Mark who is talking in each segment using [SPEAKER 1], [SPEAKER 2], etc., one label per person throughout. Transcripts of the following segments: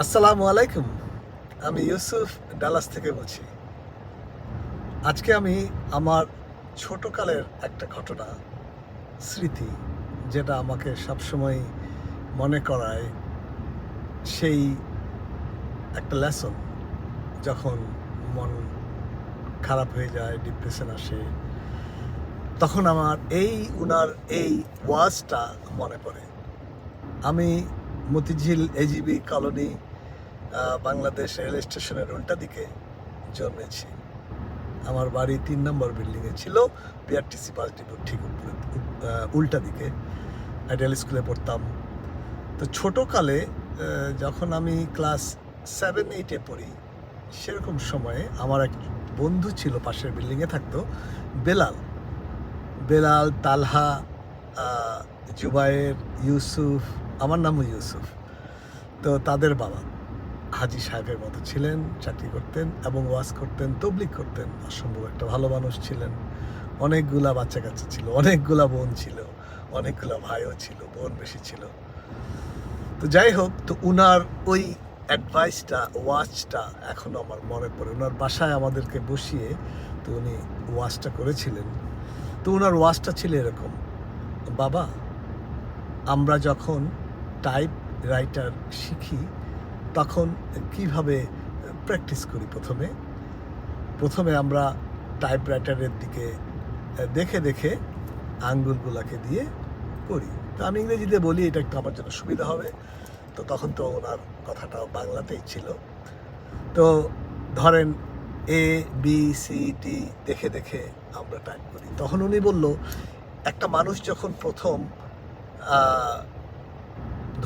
[SPEAKER 1] আসসালামু আলাইকুম। আমি ইউসুফ ডালাস থেকে বলছি। আজকে আমি আমার ছোটকালের একটা ঘটনা, স্মৃতি, যেটা আমাকে সবসময় মনে করায় সেই একটা লেসন, যখন মন খারাপ হয়ে যায়, ডিপ্রেশন আসে, তখন আমার উনার এই ওয়াজটা মনে পড়ে। আমি Motijheel AGB colony, Bangladesh rail স্টেশনের উল্টা দিকে জন্মেছি। আমার বাড়ি ৩ নম্বর বিল্ডিংয়ে ছিল, বিআরটিসি বাস ডিপোর ঠিক উপরে, উল্টা দিকে। আইডিয়াল স্কুলে পড়তাম। তো ছোটোকালে যখন আমি ক্লাস 7-8-এ পড়ি, সেরকম সময়ে আমার এক বন্ধু ছিল, পাশের বিল্ডিংয়ে থাকতো, বেলাল। বেলাল, তালহা, জুবায়ের, ইউসুফ, আমার নামও ইউসুফ। তো তাদের বাবা হাজি সাহেবের মতো ছিলেন, চাকরি করতেন এবং ওয়াজ করতেন, তবলিগ করতেন। অসম্ভব একটা ভালো মানুষ ছিলেন। অনেকগুলা বাচ্চা কাচ্চা ছিল, অনেকগুলা বোন ছিল, অনেকগুলা ভাইও ছিল, বোন বেশি ছিল। তো যাই হোক, তো উনার ওই অ্যাডভাইসটা, ওয়াজটা এখনো আমার মনে পড়ে। উনার বাসায় আমাদেরকে বসিয়ে তো উনি ওয়াজটা করেছিলেন। তো উনার ওয়াজটা ছিল এরকম: বাবা, আমরা যখন টাইপ রাইটার শিখি তখন কিভাবে প্র্যাকটিস করি? প্রথমে আমরা টাইপ রাইটারের দিকে দেখে দেখে আঙ্গুলগুলাকে দিয়ে করি। তো আমি ইংরেজিতে বলি, এটা একটু আমার জন্য সুবিধা হবে। তো তখন তো ওনার কথাটাও বাংলাতেই ছিল। তো ধরেন ABCD দেখে দেখে আমরা টাইপ করি। তখন উনি বলল, একটা মানুষ যখন প্রথম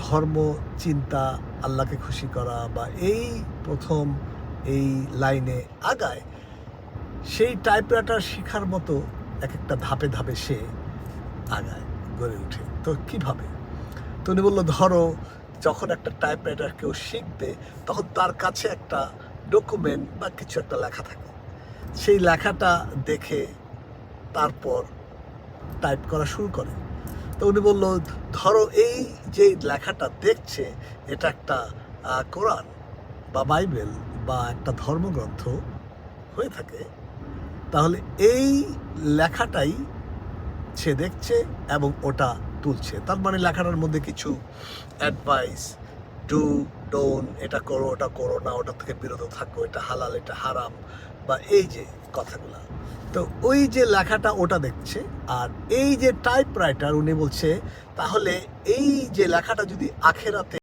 [SPEAKER 1] ধর্ম, চিন্তা, আল্লাহকে খুশি করা বা এই প্রথম এই লাইনে আগায়, সেই টাইপরাইটার শেখার মতো এক একটা ধাপে ধাপে সে আগায়, গড়ে ওঠে। তো কিভাবে? তো উনি বললো, ধরো যখন একটা টাইপরাইটার কেউ শিখবে, তখন তার কাছে একটা ডকুমেন্ট বা কিছু একটা লেখা থাকে। সেই লেখাটা দেখে তারপর টাইপ করা শুরু করে। তো উনি বলল, ধরো এই যে লেখাটা দেখছে, এটা একটা কোরআন বা বাইবেল বা একটা ধর্মগ্রন্থ হয়ে থাকে, তাহলে এই লেখাটাই সে দেখছে এবং ওটা তুলছে। তার মানে লেখাটার মধ্যে কিছু অ্যাডভাইস, ডু, ডোন্ট, এটা করো, ওটা করো না, ওটা থেকে বিরত থাকো, এটা হালাল, এটা হারাম, বা এই যে কথাগুলা। তো ওই যে লেখাটা ওটা দেখছে। আর এই যে টাইপ রাইটার, উনি বলছে, তাহলে এই যে লেখাটা যদি আখেরাতে